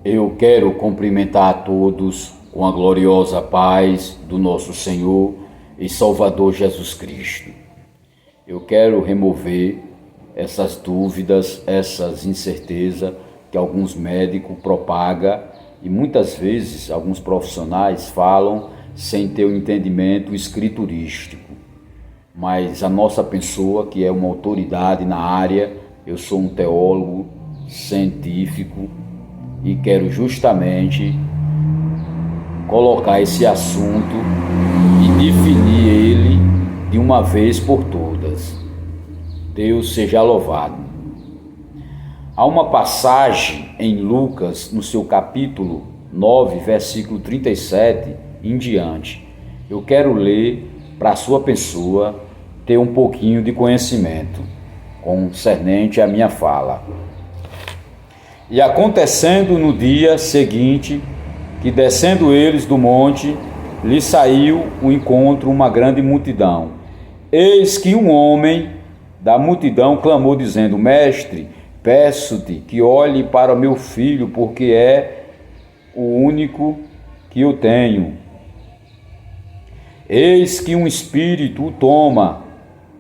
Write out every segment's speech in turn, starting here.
Eu quero cumprimentar a todos com a gloriosa paz do nosso Senhor e Salvador Jesus Cristo. Eu quero remover essas dúvidas, essas incertezas que alguns médicos propagam e muitas vezes alguns profissionais falam sem ter o entendimento escriturístico. Mas a nossa pessoa, que é uma autoridade na área, eu sou um teólogo científico e quero justamente colocar esse assunto e definir ele de uma vez por todas. Deus seja louvado. Há uma passagem em Lucas, no seu capítulo 9, versículo 37 em diante. Eu quero ler para a sua pessoa ter um pouquinho de conhecimento concernente à minha fala. E acontecendo no dia seguinte, que descendo eles do monte, lhe saiu ao encontro uma grande multidão. Eis que um homem da multidão clamou, dizendo: Mestre, peço-te que olhe para o meu filho, porque é o único que eu tenho. Eis que um espírito o toma,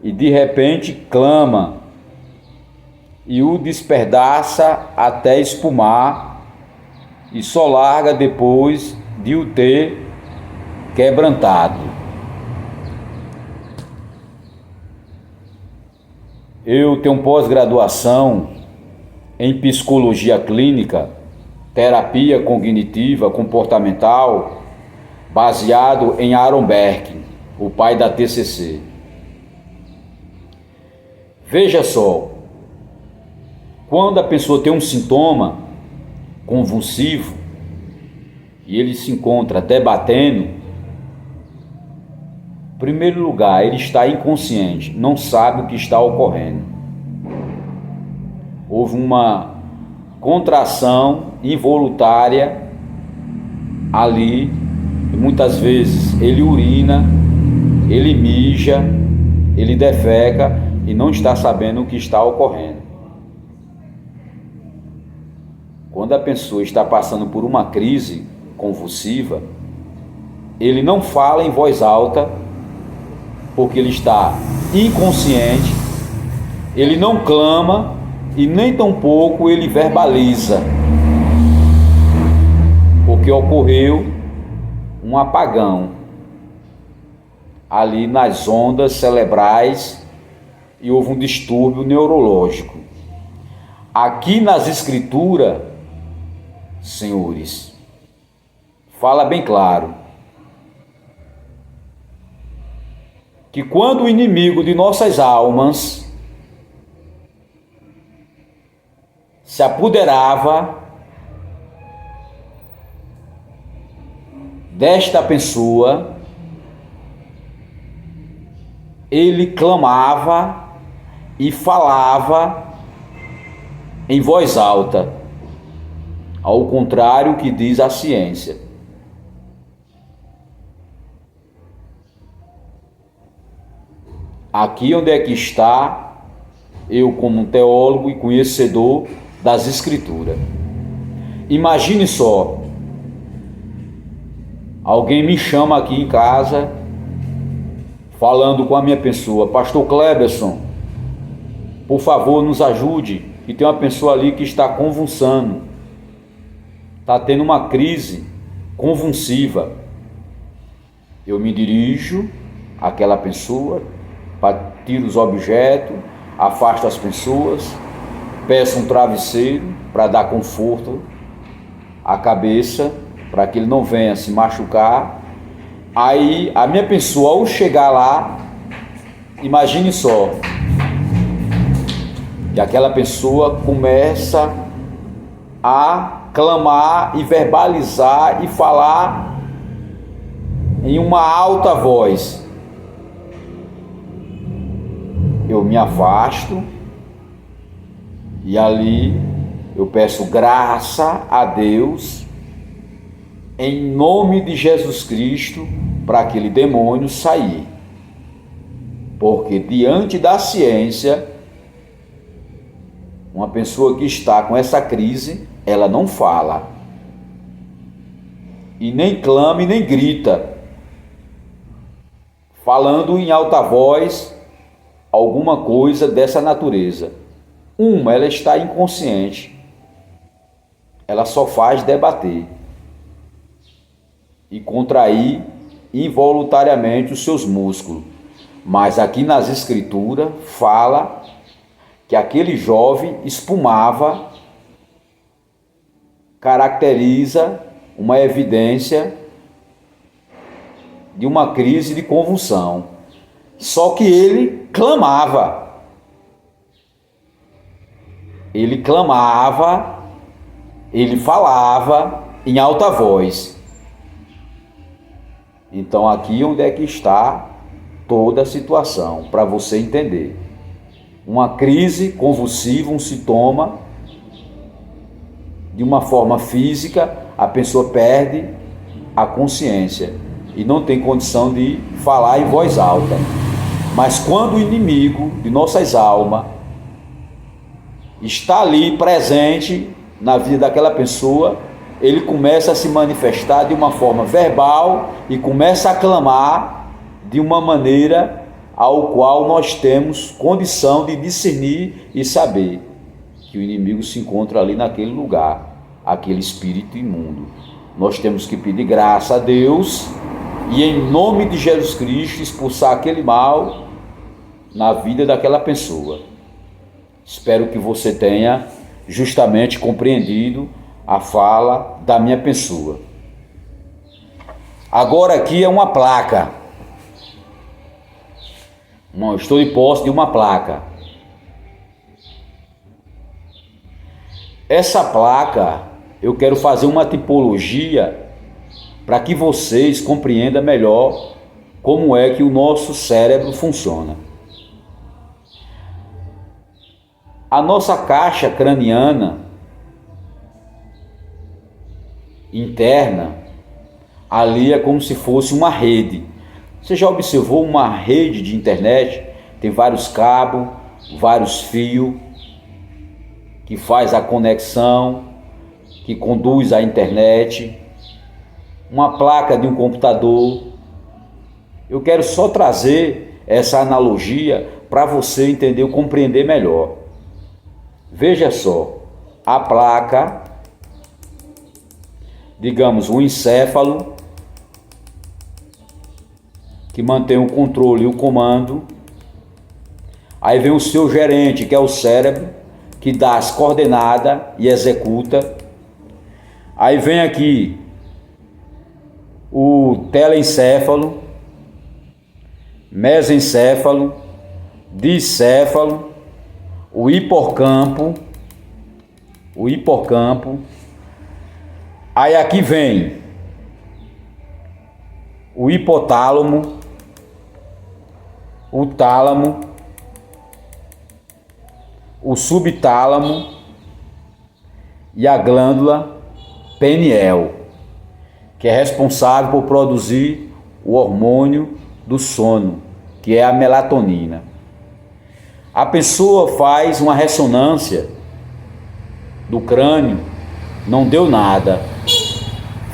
e de repente clama, e o despedaça até espumar, e só larga depois de o ter quebrantado. Eu tenho pós-graduação em psicologia clínica, terapia cognitiva comportamental, baseado em Aaron Beck, o pai da TCC. Veja só, quando a pessoa tem um sintoma convulsivo e ele se encontra debatendo, em primeiro lugar, ele está inconsciente, não sabe o que está ocorrendo. Houve uma contração involuntária ali, e muitas vezes ele urina, ele mija, ele defeca e não está sabendo o que está ocorrendo. Quando a pessoa está passando por uma crise convulsiva, ele não fala em voz alta, porque ele está inconsciente, ele não clama e nem tampouco ele verbaliza, porque ocorreu um apagão ali nas ondas cerebrais e houve um distúrbio neurológico. Aqui nas escrituras, senhores, fala bem claro que quando o inimigo de nossas almas se apoderava desta pessoa, ele clamava e falava em voz alta, ao contrário que diz a ciência. Aqui onde é que está eu, como um teólogo e conhecedor das Escrituras. Imagine só, alguém me chama aqui em casa, falando com a minha pessoa: Pastor Cleberson, por favor nos ajude, que tem uma pessoa ali que está convulsando, está tendo uma crise convulsiva. Eu me dirijo àquela pessoa, tiro os objetos, afasto as pessoas, peço um travesseiro para dar conforto à cabeça, para que ele não venha se machucar. Aí a minha pessoa, ao chegar lá, imagine só, e aquela pessoa começa a clamar e verbalizar e falar em uma alta voz. Eu me afasto e ali eu peço graça a Deus em nome de Jesus Cristo para aquele demônio sair. Porque diante da ciência, uma pessoa que está com essa crise, ela não fala, e nem clama e nem grita, falando em alta voz alguma coisa dessa natureza. Ela está inconsciente, ela só faz debater e contrair involuntariamente os seus músculos. Mas aqui nas escrituras fala que aquele jovem espumava, caracteriza uma evidência de uma crise de convulsão. Só que ele clamava. Ele clamava, ele falava em alta voz. Então aqui onde é que está toda a situação, para você entender. Uma crise convulsiva, um sintoma de uma forma física, a pessoa perde a consciência e não tem condição de falar em voz alta. Mas quando o inimigo de nossas almas está ali presente na vida daquela pessoa, ele começa a se manifestar de uma forma verbal e começa a clamar de uma maneira ao qual nós temos condição de discernir e saber que o inimigo se encontra ali naquele lugar, aquele espírito imundo. Nós temos que pedir graça a Deus e em nome de Jesus Cristo expulsar aquele mal na vida daquela pessoa. Espero que você tenha justamente compreendido a fala da minha pessoa. Agora aqui é uma placa. Estou de posse de uma placa. Essa placa, eu quero fazer uma tipologia para que vocês compreendam melhor como é que o nosso cérebro funciona. A nossa caixa craniana interna, ali é como se fosse uma rede. Você já observou uma rede de internet? Tem vários cabos, vários fios, que faz a conexão, que conduz à internet, uma placa de um computador. Eu quero só trazer essa analogia para você entender ou compreender melhor. Veja só, a placa, digamos, o encéfalo, que mantém o controle e o comando. Aí vem o seu gerente, que é o cérebro, que dá as coordenadas e executa. Aí vem aqui o telencéfalo, mesencéfalo, dicéfalo, o hipocampo. Aí aqui vem o hipotálamo, o tálamo, o subtálamo e a glândula pineal, que é responsável por produzir o hormônio do sono, que é a melatonina. A pessoa faz uma ressonância do crânio, não deu nada.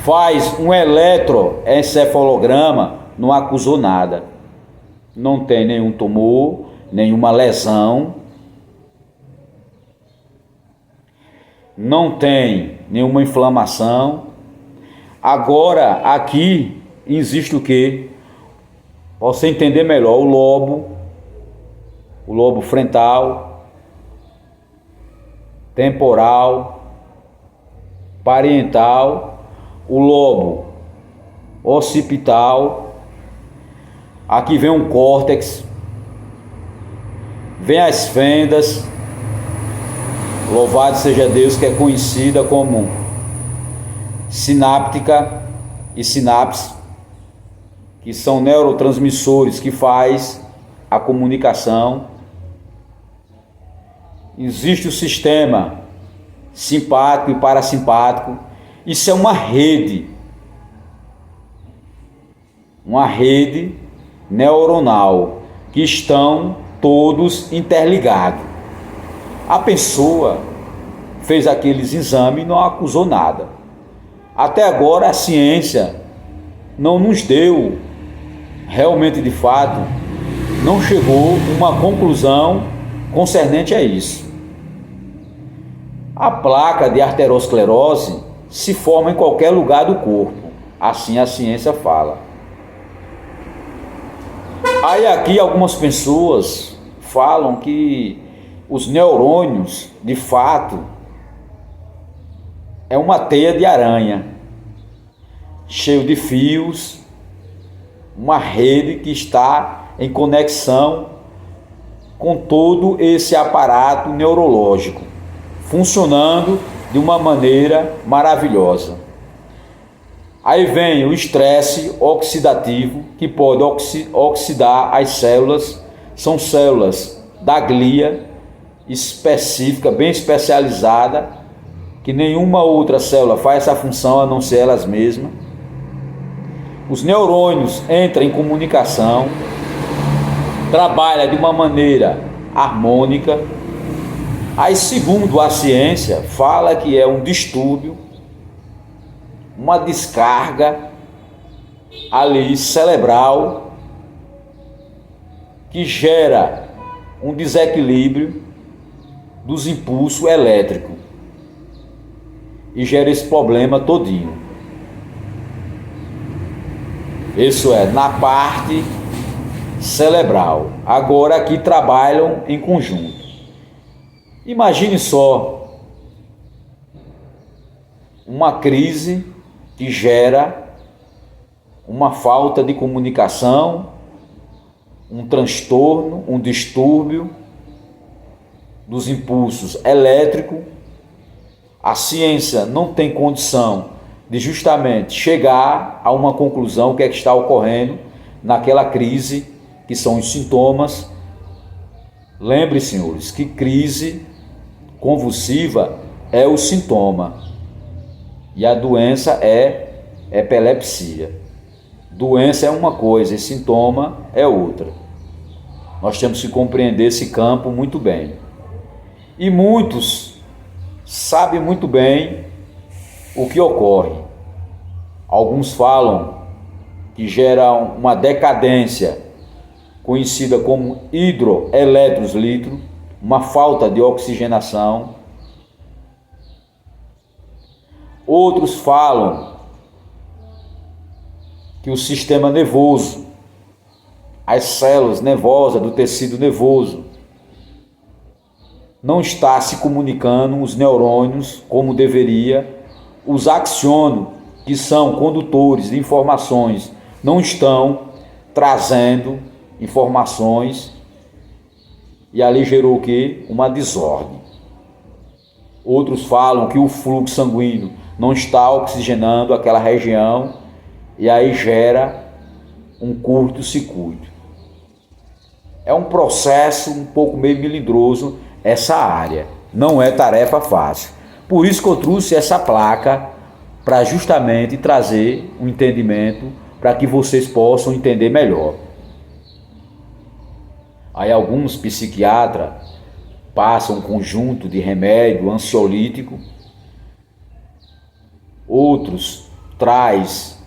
Faz um eletroencefalograma, não acusou nada. Não tem nenhum tumor, nenhuma lesão, não tem nenhuma inflamação. Agora, aqui existe o quê? Para você entender melhor, o lobo frontal, temporal, parietal, o lobo occipital. Aqui vem um córtex, vem as fendas, louvado seja Deus, que é conhecida como sináptica e sinapse, que são neurotransmissores que faz a comunicação. Existe o sistema simpático e parasimpático. Isso é uma rede neuronal, que estão todos interligados. A pessoa fez aqueles exames e não acusou nada. Até agora a ciência não nos deu, realmente de fato, não chegou a uma conclusão concernente a isso. A placa de arteriosclerose se forma em qualquer lugar do corpo, assim a ciência fala. Aí aqui algumas pessoas falam que os neurônios, de fato, é uma teia de aranha, cheio de fios, uma rede que está em conexão com todo esse aparato neurológico, funcionando de uma maneira maravilhosa. Aí vem o estresse oxidativo, que pode oxidar as células, são células da glia específica, bem especializada, que nenhuma outra célula faz essa função a não ser elas mesmas. Os neurônios entram em comunicação, trabalham de uma maneira harmônica. Aí, segundo a ciência, fala que é um distúrbio, uma descarga ali cerebral que gera um desequilíbrio dos impulsos elétricos e gera esse problema todinho. Isso é na parte cerebral. Agora aqui trabalham em conjunto. Imagine só uma crise que gera uma falta de comunicação, um transtorno, um distúrbio dos impulsos elétricos. A ciência não tem condição de justamente chegar a uma conclusão, o que é que está ocorrendo naquela crise, que são os sintomas. Lembre, senhores, que crise convulsiva é o sintoma e a doença é epilepsia. Doença é uma coisa e sintoma é outra. Nós temos que compreender esse campo muito bem. E muitos sabem muito bem o que ocorre. Alguns falam que gera uma decadência conhecida como hidroeletroslito, uma falta de oxigenação. Outros falam que o sistema nervoso, as células nervosas do tecido nervoso, não está se comunicando, os neurônios, como deveria. Os axônios, que são condutores de informações, não estão trazendo informações, e ali gerou o quê? Uma desordem. Outros falam que o fluxo sanguíneo não está oxigenando aquela região, e aí gera um curto-circuito. É um processo um pouco meio melindroso essa área, não é tarefa fácil. Por isso que eu trouxe essa placa, para justamente trazer um entendimento, para que vocês possam entender melhor. Aí alguns psiquiatras passam um conjunto de remédio ansiolítico, outros traz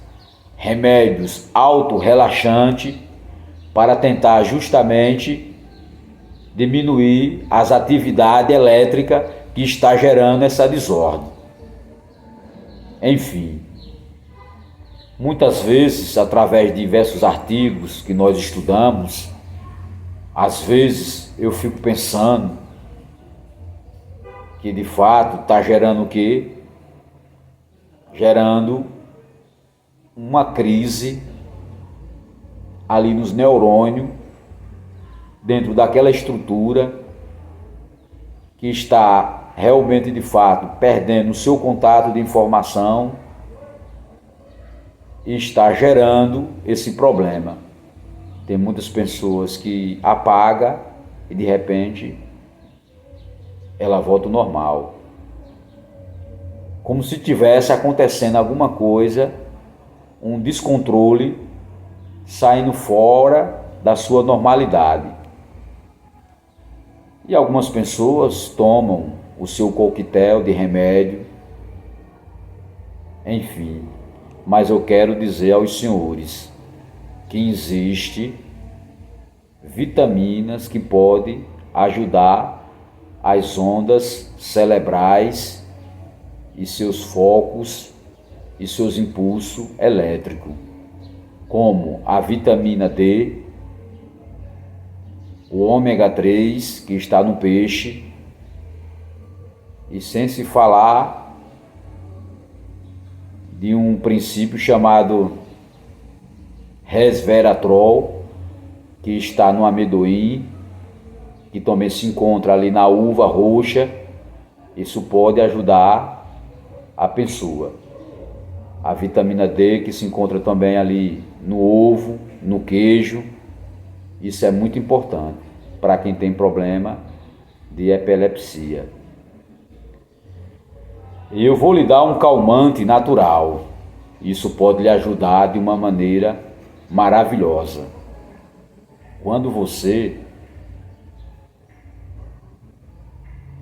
remédios autorrelaxantes para tentar justamente diminuir as atividades elétricas que está gerando essa desordem. Enfim, muitas vezes, através de diversos artigos que nós estudamos, às vezes eu fico pensando que de fato está gerando o quê? Gerando uma crise ali nos neurônios, dentro daquela estrutura que está realmente de fato perdendo o seu contato de informação e está gerando esse problema. Tem muitas pessoas que apagam e de repente ela volta ao normal, como se tivesse acontecendo alguma coisa, um descontrole saindo fora da sua normalidade. E algumas pessoas tomam o seu coquetel de remédio enfim. Mas eu quero dizer aos senhores que existe vitaminas que podem ajudar as ondas cerebrais e seus focos e seus impulsos elétricos, como a vitamina D, o ômega 3 que está no peixe, e sem se falar de um princípio chamado resveratrol, que está no amendoim, que também se encontra ali na uva roxa. Isso pode ajudar a pessoa. A vitamina D que se encontra também ali no ovo, no queijo. Isso é muito importante para quem tem problema de epilepsia. E eu vou lhe dar um calmante natural. Isso pode lhe ajudar de uma maneira maravilhosa. Quando você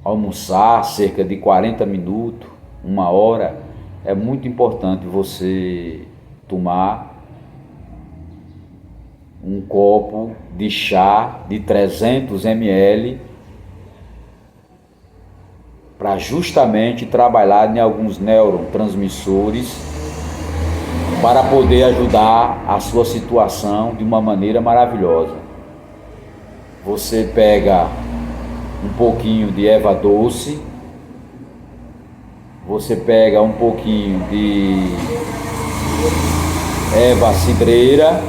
almoçar cerca de 40 minutos, 1 hora, é muito importante você tomar um copo de chá de 300 ml para justamente trabalhar em alguns neurotransmissores para poder ajudar a sua situação de uma maneira maravilhosa. Você pega um pouquinho de erva doce, você pega um pouquinho de erva cidreira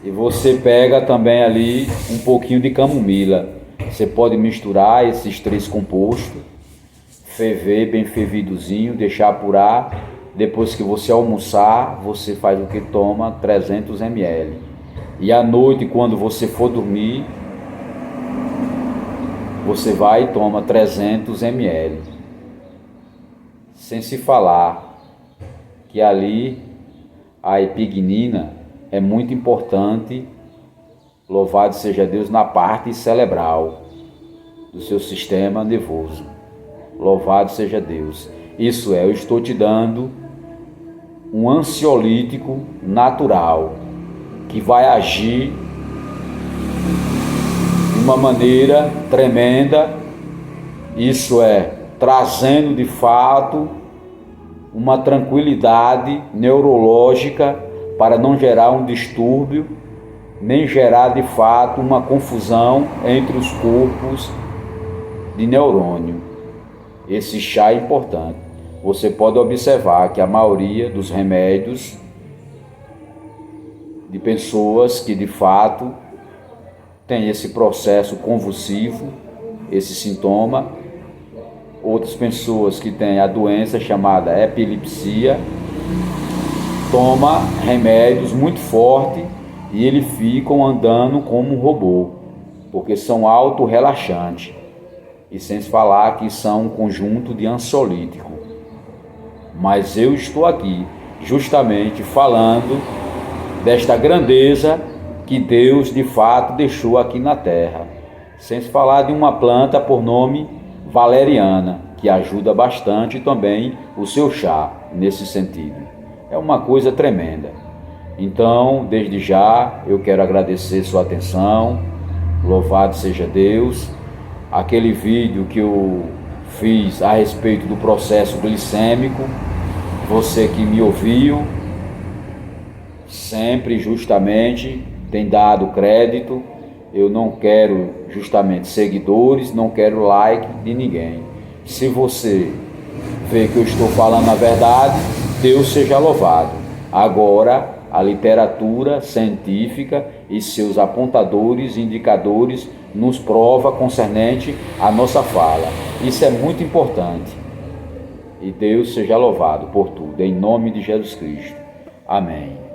e você pega também ali um pouquinho de camomila. Você pode misturar esses 3 compostos, ferver bem fervidozinho, deixar apurar. Depois que você almoçar, você faz o que? Toma 300 ml. E à noite, quando você for dormir, você vai e toma 300 ml. Sem se falar que ali a epignina é muito importante, louvado seja Deus, na parte cerebral do seu sistema nervoso. Louvado seja Deus. Isso é, eu estou te dando um ansiolítico natural que vai agir de uma maneira tremenda. Isso é, trazendo de fato uma tranquilidade neurológica para não gerar um distúrbio, nem gerar de fato uma confusão entre os corpos de neurônio. Esse chá é importante. Você pode observar que a maioria dos remédios de pessoas que de fato têm esse processo convulsivo, esse sintoma, outras pessoas que têm a doença chamada epilepsia, toma remédios muito fortes e eles ficam andando como um robô, porque são autorrelaxantes. E sem se falar que são um conjunto de ansiolítico. Mas eu estou aqui justamente falando desta grandeza que Deus de fato deixou aqui na terra. Sem se falar de uma planta por nome valeriana, que ajuda bastante também o seu chá nesse sentido. É uma coisa tremenda. Então, desde já, eu quero agradecer sua atenção. Louvado seja Deus. Aquele vídeo que eu fiz a respeito do processo glicêmico, você que me ouviu, sempre justamente tem dado crédito. Eu não quero justamente seguidores, não quero like de ninguém. Se você vê que eu estou falando a verdade, Deus seja louvado. Agora, a literatura científica e seus apontadores e indicadores nos prova concernente à nossa fala. Isso é muito importante. E Deus seja louvado por tudo, em nome de Jesus Cristo. Amém.